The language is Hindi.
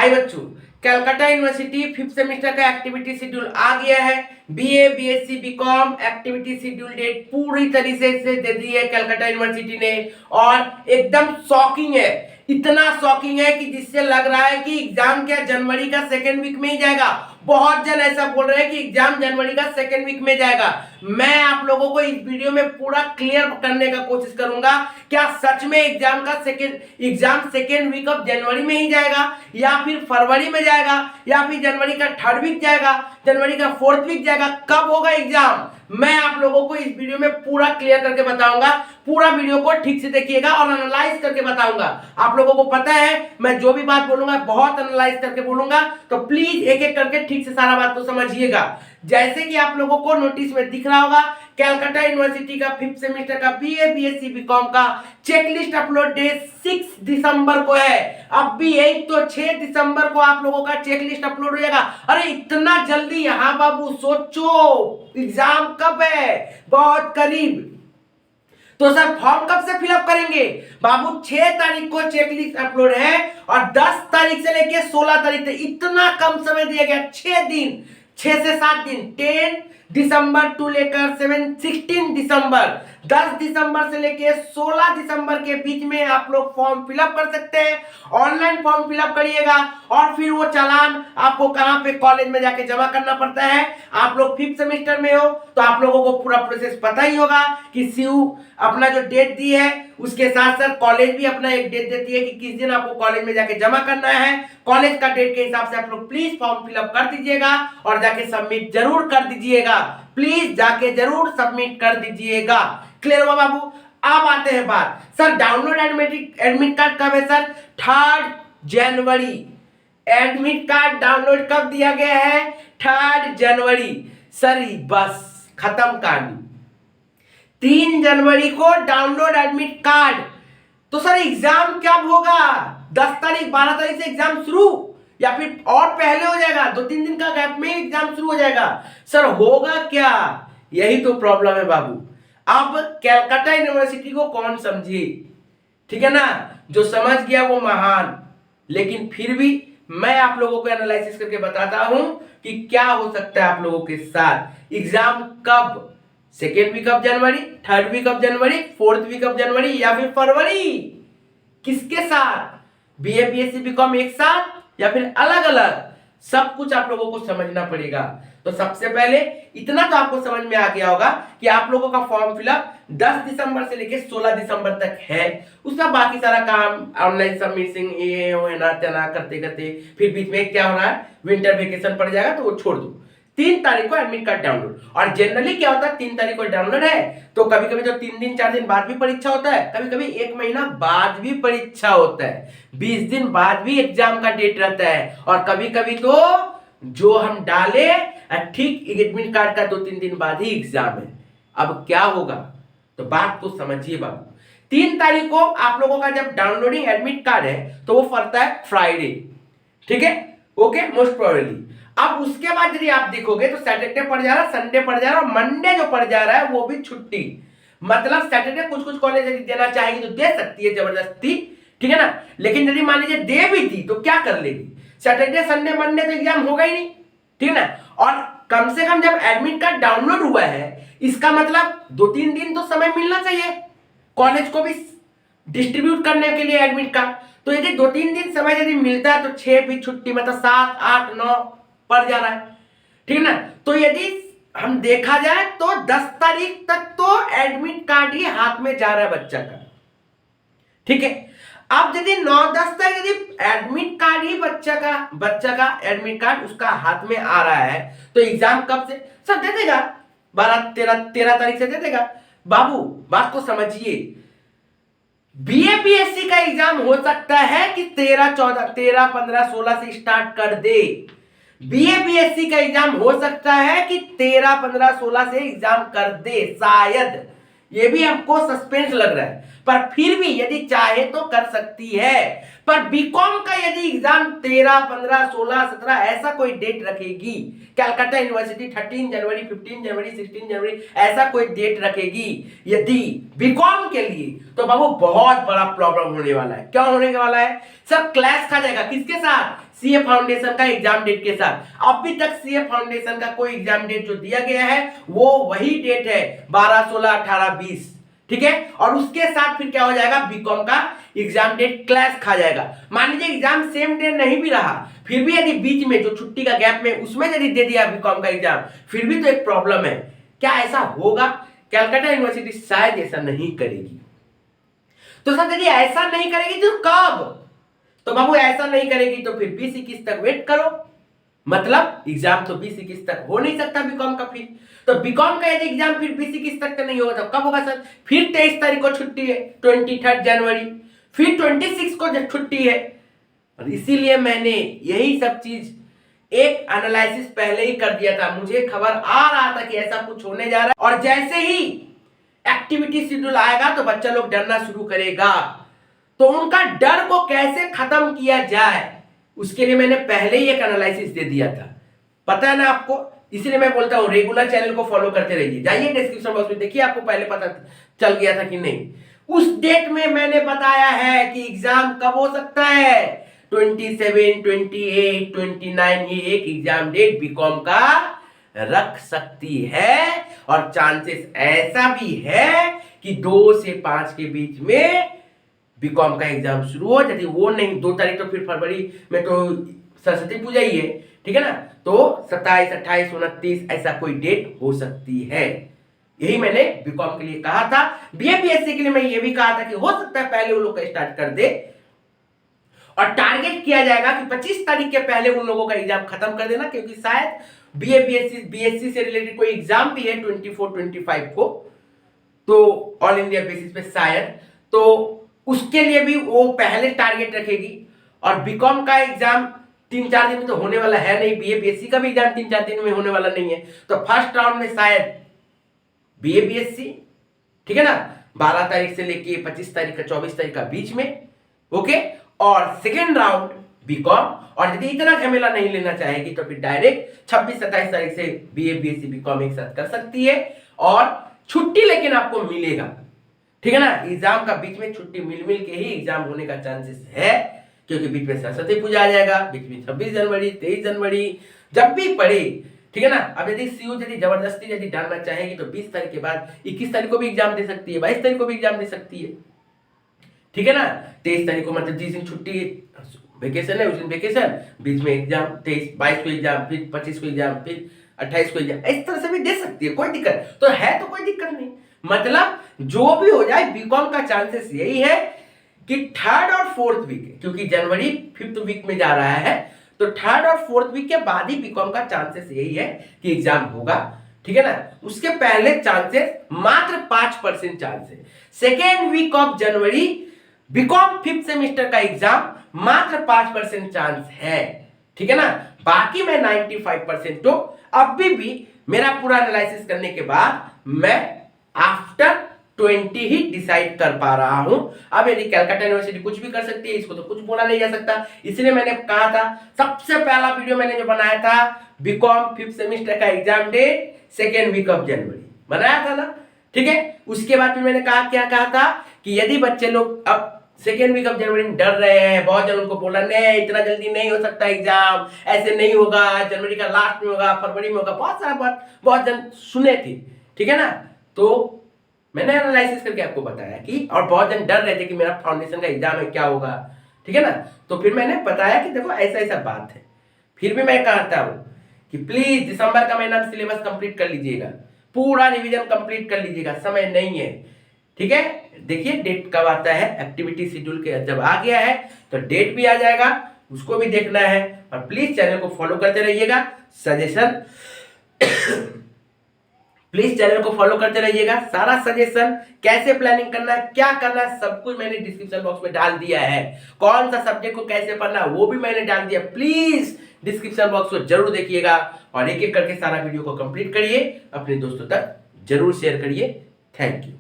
आई बच्चों, कलकत्ता यूनिवर्सिटी 5th सेमेस्टर का एक्टिविटी शेड्यूल आ गया है। BA, BSc, BCom activity schedule date पूरी तरीके से दे दी है कलकत्ता यूनिवर्सिटी ने, और एकदम शॉकिंग है। इतना शॉकिंग है कि जिससे लग रहा है कि एग्जाम क्या जनवरी का सेकेंड वीक में ही जाएगा। बहुत जन ऐसा बोल रहे हैं कि एग्जाम जनवरी का सेकेंड वीक में जाएगा। मैं आप लोगों को इस वीडियो में पूरा क्लियर करने का कोशिश करूंगा, क्या सच में exam second week of January में ही जाएगा, या फिर फरवरी में जाएगा, या फिर जनवरी का थर्ड वीक जाएगा, जनवरी का फोर्थ वीक जाएगा, कब होगा एग्जाम, मैं आप लोगों को इस वीडियो में पूरा क्लियर करके बताऊंगा। पूरा वीडियो को ठीक से देखिएगा और एनालाइज करके बताऊंगा। आप लोगों को पता है मैं जो भी बात बोलूंगा बहुत एनालाइज करके बोलूंगा, तो प्लीज एक एक करके ठीक से सारा बात को समझिएगा। जैसे कि आप लोगों को नोटिस में दिख रहा होगा, कलकत्ता यूनिवर्सिटी का 5th सेमेस्टर का बीए, बीएससी, बीकॉम का चेकलिस्ट अपलोड डेट 6 दिसंबर को है। अब भी यही तो 6 दिसंबर को आप लोगों का चेकलिस्ट अपलोड हो जाएगा। अरे इतना जल्दी? हाँ बाबू, सोचो एग्जाम कब है, बहुत करीब। तो सर फॉर्म कब से फिलअप करेंगे? बाबू 6 तारीख को चेकलिस्ट अपलोड है और 10 तारीख से लेके 16 तारीख तक इतना कम समय दिया गया, 6 दिन, 6 से 7 दिन, 10 दिसंबर टू लेकर 16 दिसंबर, 10 दिसंबर से लेकर 16 दिसंबर के बीच में आप लोग फॉर्म फिलअप कर सकते हैं। ऑनलाइन फॉर्म फिलअप करिएगा और फिर वो चालान आपको कहां पे कॉलेज में जाके जमा करना पड़ता है। आप लोग 5th सेमेस्टर में हो तो आप लोगों को पूरा प्रोसेस पता ही होगा कि सीयू अपना जो डेट दी है उसके साथ साथ कॉलेज भी अपना एक डेट देती है कि किस दिन आपको कॉलेज में जाके जमा करना है। कॉलेज का डेट के हिसाब से आप लोग प्लीज फॉर्म फिलअप कर दीजिएगा और जाके सबमिट जरूर कर दीजिएगा। प्लीज जाके जरूर सबमिट कर दीजिएगा। क्लियर हुआ बाबू? अब आते हैं बात, सर डाउनलोड एडमिट कार्ड कब है? सर 3 जनवरी। एडमिट कार्ड डाउनलोड कब दिया गया है? 3 जनवरी। सर बस खत्म कहानी। 3 जनवरी को डाउनलोड एडमिट कार्ड। तो सर एग्जाम कब होगा? 10 तारीख 12 तारीख से एग्जाम शुरू, या फिर और पहले हो जाएगा? 2-3 दिन का गैप में एग्जाम शुरू हो जाएगा। सर होगा क्या? यही तो प्रॉब्लम है बाबू। अब कलकत्ता यूनिवर्सिटी को कौन समझे, ठीक है ना? जो समझ गया वो महान। लेकिन फिर भी मैं आप लोगों को एनालिसिस करके बताता हूं कि क्या हो सकता है आप लोगों के साथ। एग्जाम कब? Second week of January, third week of January, fourth week of January, या फिर फरवरी? किसके साथ? बीए, बीएससी, बीकॉम एक साथ या फिर अलग अलग? सब कुछ आप लोगों को समझना पड़ेगा। तो सबसे पहले इतना तो आपको समझ में आ गया होगा कि आप लोगों का फॉर्म फिलअप 10 दिसंबर से लेकर 16 दिसंबर तक है। उसका बाकी सारा काम ऑनलाइन सबमिशन ये हो ना तना करते करते फिर बीच में क्या हो रहा है, विंटर वेकेशन पड़ जाएगा तो वो छोड़ दो। 3 तारीख को एडमिट कार्ड डाउनलोड। और जनरली क्या होता है, 3 तारीख को डाउनलोड है तो कभी कभी तो 3 दिन 4 दिन बाद भी परीक्षा होता है, कभी कभी 1 महीना बाद भी परीक्षा होता है, 20 दिन बाद भी एग्जाम का डेट रहता है, और कभी कभी तो जो हम डाले ठीक एडमिट कार्ड का 2-3 दिन बाद ही एग्जाम है। अब क्या होगा? तो बात को समझिए बाबू। 3 तारीख को आप लोगों का जब डाउनलोडिंग एडमिट कार्ड है तो वो पड़ता है फ्राइडे, ठीक है? Okay, most probably. अब उसके बाद यदि आप देखोगे तो सैटरडे पड़ जा रहा है, संडे पड़ जा रहा है, और मंडे जो पड़ जा रहा है वो भी छुट्टी। मतलब सैटरडे कुछ कॉलेज यदि देना चाहेगी तो दे सकती है जबरदस्ती, ठीक है ना? लेकिन यदि मान लीजिए दे भी थी तो क्या कर लेगी? सैटरडे, संडे, मंडे तो एग्जाम होगा ही नहीं, ठीक है ना? और कम से कम जब एडमिट कार्ड डाउनलोड हुआ है इसका मतलब 2-3 दिन तो समय मिलना चाहिए कॉलेज को भी डिस्ट्रीब्यूट करने के लिए एडमिट कार्ड। तो यदि 2-3 दिन समय यदि मिलता है तो 6 भी छुट्टी, मतलब 7, 8, 9 पड़ जा रहा है, ठीक है ना? तो यदि हम देखा जाए तो 10 तारीख तक तो एडमिट कार्ड ही हाथ में जा रहा है बच्चा का, ठीक है? अब यदि 9-10 तक यदि एडमिट कार्ड ही बच्चा का एडमिट कार्ड उसका हाथ में आ रहा है तो एग्जाम कब से? सर दे देगा 12-13 तारीख से दे देगा। बाबू बात को समझिए, बीए, बीएससी का एग्जाम हो सकता है कि 13, 15, 16 से स्टार्ट कर दे। बीए, बीएससी का एग्जाम हो सकता है कि 13, 15, 16 से एग्जाम कर दे, शायद। ये भी हमको सस्पेंस लग रहा है, पर फिर भी यदि चाहे तो कर सकती है। पर बीकॉम का यदि एग्जाम 13, 15, 16, 17 ऐसा कोई डेट रखेगी कलकत्ता यूनिवर्सिटी, 13 जनवरी, 15 जनवरी, 16 जनवरी, ऐसा कोई डेट रखेगी यदि बीकॉम के लिए, तो बाबू बहुत बड़ा प्रॉब्लम होने वाला है। क्या होने वाला है? सब क्लैश खा जाएगा। किसके साथ? सीए फाउंडेशन का एग्जाम डेट के साथ। अभी तक सीए फाउंडेशन का कोई एग्जाम डेट जो दिया गया है वो वही डेट है 12, 16, 18, 20, ठीक है। और उसके साथ फिर क्या हो जाएगा, बीकॉम का एग्जाम डेट क्लैश खा जाएगा। मान लीजिए एग्जाम सेम डे नहीं भी रहा, फिर भी यदि बीच में जो छुट्टी का गैप में उसमें यदि दे दिया बीकॉम का एग्जाम, फिर भी तो एक प्रॉब्लम है। क्या ऐसा होगा? कलकत्ता यूनिवर्सिटी शायद ऐसा नहीं करेगी। तो सर यदि ऐसा नहीं करेगी तो कब? तो बाबू ऐसा नहीं करेगी तो फिर 20-21 तक वेट करो। मतलब एग्जाम तो 20-21 तक हो नहीं सकता बीकॉम का। फिर तो बीकॉम का यदि एग्जाम फिर 20-21 तक का नहीं होगा तो कब होगा सर? फिर 23 तारीख को छुट्टी है, 23 जनवरी, फिर 26 को जब छुट्टी है। और इसीलिए मैंने यही सब चीज एक एनालिसिस पहले ही कर दिया था। मुझे खबर आ रहा था कि ऐसा कुछ होने जा रहा है, और जैसे ही एक्टिविटी शेड्यूल आएगा तो बच्चा लोग डरना शुरू करेगा। तो उनका डर को कैसे खत्म किया जाए उसके लिए मैंने पहले ही एक एनालिसिस दे दिया था, पता है ना आपको। इसलिए मैं बोलता हूं रेगुलर चैनल को फॉलो करते रहिए। जाइए डिस्क्रिप्शन बॉक्स में देखिए, आपको पहले पता चल गया था कि नहीं। उस डेट में मैंने बताया है कि एग्जाम कब हो सकता है, 27, 28, 29, ये एक एग्जाम डेट बीकॉम का रख सकती है। और चांसेस ऐसा भी है कि 2 से 5 के बीच में बीकॉम का एग्जाम शुरू हो। यदि वो नहीं 2 तारीख तो फिर फरवरी में तो सरस्वती पूजा ही है, ठीक है ना। तो 27, 28, 29 ऐसा कोई डेट हो सकती है। यही मैंने बीकॉम के लिए कहा था। बीए बीएससी के लिए मैं ये भी कहा था कि हो सकता है पहले वो लोग का स्टार्ट कर दे, और टारगेट किया जाएगा कि 25 तारीख के पहले उन लोगों का एग्जाम खत्म कर देना, क्योंकि शायद बीए बीएससी से रिलेटेड कोई एग्जाम भी है 24, 25 को, तो ऑल इंडिया बेसिस पे शायद, तो उसके लिए भी वो पहले टारगेट रखेगी। और बीकॉम का एग्जाम 3-4 दिन में तो होने वाला है नहीं, बीए बीएससी का भी एग्जाम 3-4 दिन में होने वाला नहीं है। तो फर्स्ट राउंड में शायद बीए बीएससी, ठीक है ना, 12 तारीख से लेके 25 तारीख का 24 तारीख का बीच में, ओके। और सेकेंड राउंड बीकॉम। और यदि इतना झमेला नहीं लेना चाहेगी तो फिर डायरेक्ट 26-27 तारीख से बीए बीएससी बीकॉम एक साथ कर सकती है। और छुट्टी लेकिन आपको मिलेगा, ठीक है ना। एग्जाम का बीच में छुट्टी मिल के ही एग्जाम होने का चांसेस है, क्योंकि बीच में सरस्वती पूजा आ जाएगा, बीच में 26 जनवरी, 23 जनवरी जब भी पड़े, ठीक है ना। अब यदि सीयू यदि जबरदस्ती यदि डालना चाहेगी तो 20 तारीख के बाद 21 तारीख को भी एग्जाम दे सकती है, 22 तारीख को भी एग्जाम दे सकती है, ठीक है ना। 23 तारीख को मतलब 30 दिन छुट्टी वेकेशन है, उस दिन वेकेशन, बीच में एग्जाम, 22 को एग्जाम, फिर 25 को एग्जाम, फिर 28 को एग्जाम, इस तरह से भी दे सकती है, कोई दिक्कत तो है, तो कोई दिक्कत नहीं। मतलब जो भी हो जाए बीकॉम का चांसेस यही है कि 3rd और 4th वीक, क्योंकि जनवरी 5th वीक में जा रहा है, तो 3rd और 4th वीक के बाद ही बीकॉम का चांसेस यही है कि एग्जाम होगा, ठीक है ना। उसके पहले चांसेस मात्र 5% चांस है। Second week of January BCom 5th semester का एग्जाम मात्र 5% चांस है, ठीक है ना। बाकी मैं 95% तो अभी भी मेरा पूरा एनालिसिस करने के बाद मैं आफ्टर 20 ही डिसाइड कर पा रहा हूं। अब यदि कलकत्ता यूनिवर्सिटी कुछ भी कर सकती है, इसको तो कुछ बोला नहीं जा सकता। इसलिए मैंने कहा था, सबसे पहला वीडियो मैंने जो बनाया था बीकॉम 5th सेमेस्टर का exam date 2nd week of January बनाया था ना, ठीक है। उसके बाद फिर मैंने क्या कहा था कि यदि बच्चे लोग अब 2nd वीक ऑफ जनवरी में डर रहे हैं, बहुत जन उनको बोला नहीं इतना जल्दी नहीं हो सकता एग्जाम, ऐसे नहीं होगा, जनवरी का लास्ट में होगा, फरवरी में होगा, बहुत सारा बहुत जन सुने थे, ठीक है ना। तो मैंने एनालिसिस करके आपको बताया कि, और बहुत जन डर रहे थे कि मेरा फाउंडेशन का एग्जाम है क्या होगा, ठीक है ना। तो फिर मैंने बताया कि देखो ऐसा ऐसा बात है। फिर भी मैं कहता हूं कि प्लीज दिसंबर का महीना सिलेबस कंप्लीट कर लीजिएगा, पूरा रिवीजन कंप्लीट कर लीजिएगा, समय नहीं है, ठीक है। देखिए डेट कब आता है, एक्टिविटी शेड्यूल के जब आ गया है तो डेट भी आ जाएगा, उसको भी देखना है। और प्लीज चैनल को फॉलो करते रहिएगा, सजेशन प्लीज चैनल को फॉलो करते रहिएगा। सारा सजेशन कैसे प्लानिंग करना है, क्या करना है, सब कुछ मैंने डिस्क्रिप्शन बॉक्स में डाल दिया है। कौन सा सब्जेक्ट को कैसे पढ़ना है वो भी मैंने डाल दिया। प्लीज डिस्क्रिप्शन बॉक्स को जरूर देखिएगा और एक एक करके सारा वीडियो को कंप्लीट करिए, अपने दोस्तों तक जरूर शेयर करिए। Thank you.